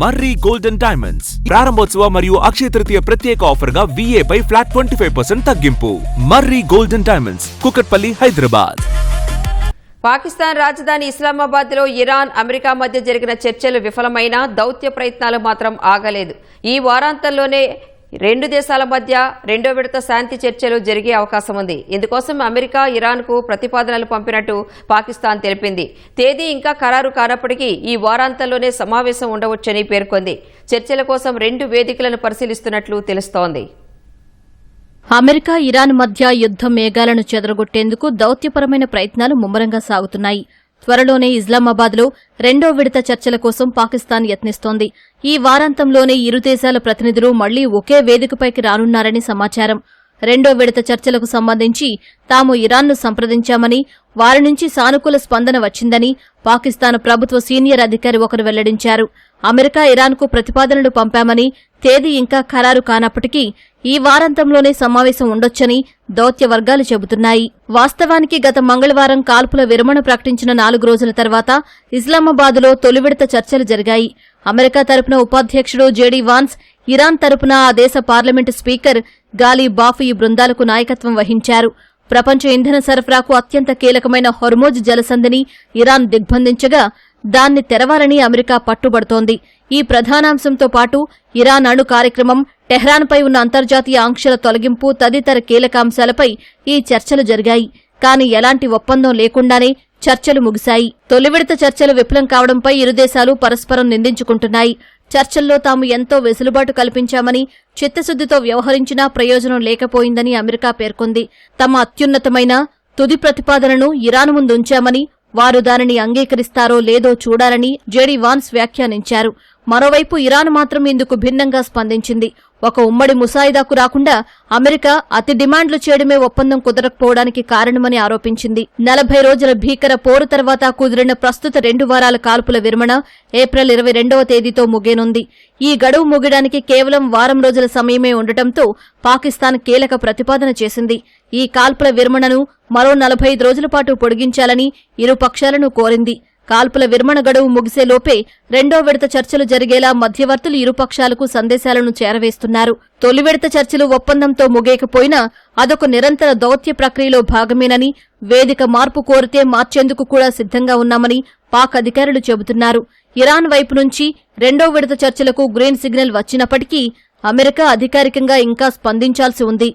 మర్రి golden diamonds ప్రారంభోత్సవ మరియు అక్షయ తృతీయ ప్రత్యేక ఆఫర్ గా VA పై ఫ్లాట్ 25% తగ్గింపు. మర్రి గోల్డెన్ డైమండ్స్, కుకట్పల్లి, హైదరాబాద్. పాకిస్తాన్ రాజధాని ఇస్లామాబాద్ లో ఇరాన్, అమెరికా మధ్య జరిగిన చర్చలు విఫలమైన దౌత్య ప్రయత్నాలు మాత్రం ఆగలేదు. ఈ వారాంతంలోనే రెండు దేశాల మధ్య రెండో విడత శాంతి చర్చలు జరిగే అవకాశం ఉంది. ఇందుకోసం అమెరికా ఇరాన్కు ప్రతిపాదనలు పంపినట్టు పాకిస్తాన్ తెలిపింది. తేదీ ఇంకా ఖరారు కానప్పటికీ ఈ వారాంతంలోనే సమావేశం ఉండవచ్చని పేర్కొంది. చర్చల కోసం 2 వేదికలను పరిశీలిస్తున్నట్లు తెలుస్తోంది. అమెరికా, ఇరాన్ మధ్య యుద్ధ మేఘాలను చెదరగొట్టేందుకు దౌత్యపరమైన ప్రయత్నాలు ముమ్మరంగా సాగుతున్నాయి. త్వరలోనే ఇస్లామాబాద్లో రెండో విడత చర్చల కోసం పాకిస్తాన్ యత్నిస్తోంది. ఈ వారాంతంలోనే ఇరు దేశాల ప్రతినిధులు మళ్లీ ఒకే వేదికపైకి రానున్నారని సమాచారం. రెండో విడత చర్చలకు సంబంధించి తాము ఇరాన్ను సంప్రదించామని, వారి నుంచి సానుకూల స్పందన వచ్చిందని పాకిస్తాన్ ప్రభుత్వ సీనియర్ అధికారి ఒకరు వెల్లడించారు. అమెరికా, ఇరాన్కు ప్రతిపాదనలు పంపామని, తేదీ ఇంకా ఖరారు కానప్పటికీ ఈ వారాంతంలోనే సమావేశం ఉండొచ్చని దౌత్య వర్గాలు చెబుతున్నాయి. వాస్తవానికి గత మంగళవారం కాల్పుల విరమణ ప్రకటించిన 4 రోజుల తర్వాత ఇస్లామాబాద్లో తొలి విడత చర్చలు జరిగాయి. అమెరికా తరపున ఉపాధ్యక్షుడు జేడీ వాన్స్, ఇరాన్ తరపున ఆ దేశ పార్లమెంటు స్పీకర్ గాలీ బాఫ్ ఈ బృందాలకు నాయకత్వం వహించారు. ప్రపంచ ఇంధన సరఫరాకు అత్యంత కీలకమైన హొర్మోజ్ జలసంధిని ఇరాన్ దిగ్బంధించగా దాన్ని తెరవాలని అమెరికా పట్టుబడుతోంది. ఈ ప్రధానాంశంతో పాటు ఇరాన్ అణు కార్యక్రమం, టెహ్రాన్పై ఉన్న అంతర్జాతీయ ఆంక్షల తొలగింపు తదితర కీలకాంశాలపై ఈ చర్చలు జరిగాయి. కానీ ఎలాంటి ఒప్పందం లేకుండానే చర్చలు ముగిశాయి. తొలి విడత చర్చలు విఫలం కావడంపై ఇరు దేశాలు పరస్పరం నిందించుకుంటున్నాయి. చర్చల్లో తాము ఎంతో వెసులుబాటు కల్పించామని, చిత్తశుద్దితో వ్యవహరించినా ప్రయోజనం లేకపోయిందని అమెరికా పేర్కొంది. తమ అత్యున్నతమైన తుది ప్రతిపాదనను ఇరాన్ ముందుంచామని, వారు దానిని అంగీకరిస్తారో లేదో చూడాలని జేడీ వాన్స్ వ్యాఖ్యానించారు. మరోవైపు ఇరాన్ మాత్రం ఇందుకు భిన్నంగా స్పందించింది. ఒక ఉమ్మడి ముసాయిదాకు రాకుండా అమెరికా అతి డిమాండ్లు చేయడమే ఒప్పందం కుదరకపోవడానికి కారణమని ఆరోపించింది. 40 రోజుల భీకర పోరు తర్వాత కుదిరిన ప్రస్తుత 2 వారాల కాల్పుల విరమణ ఏప్రిల్ 22వ తేదీతో ముగియనుంది. ఈ గడువు ముగియడానికి కేవలం వారం రోజుల సమయమే ఉండటంతో పాకిస్తాన్ కీలక ప్రతిపాదన చేసింది. ఈ కాల్పుల విరమణను మరో 45 రోజుల పాటు పొడిగించాలని ఇరు పక్షాలను కోరింది. కాల్పుల విరమణ గడువు ముగిసేలోపే రెండో విడత చర్చలు జరిగేలా మధ్యవర్తులు ఇరుపక్షాలకు సందేశాలను చేరవేస్తున్నారు. తొలి విడత చర్చలు ఒప్పందంతో ముగియకపోయినా అదొక నిరంతర దౌత్య ప్రక్రియలో భాగమేనని, వేదిక మార్పు కోరితే మార్చేందుకు కూడా సిద్ధంగా ఉన్నామని పాక్ అధికారులు చెబుతున్నారు. ఇరాన్ వైపు నుంచి రెండో విడత చర్చలకు గ్రీన్ సిగ్నల్ వచ్చినప్పటికీ అమెరికా అధికారికంగా ఇంకా స్పందించాల్సి ఉంది.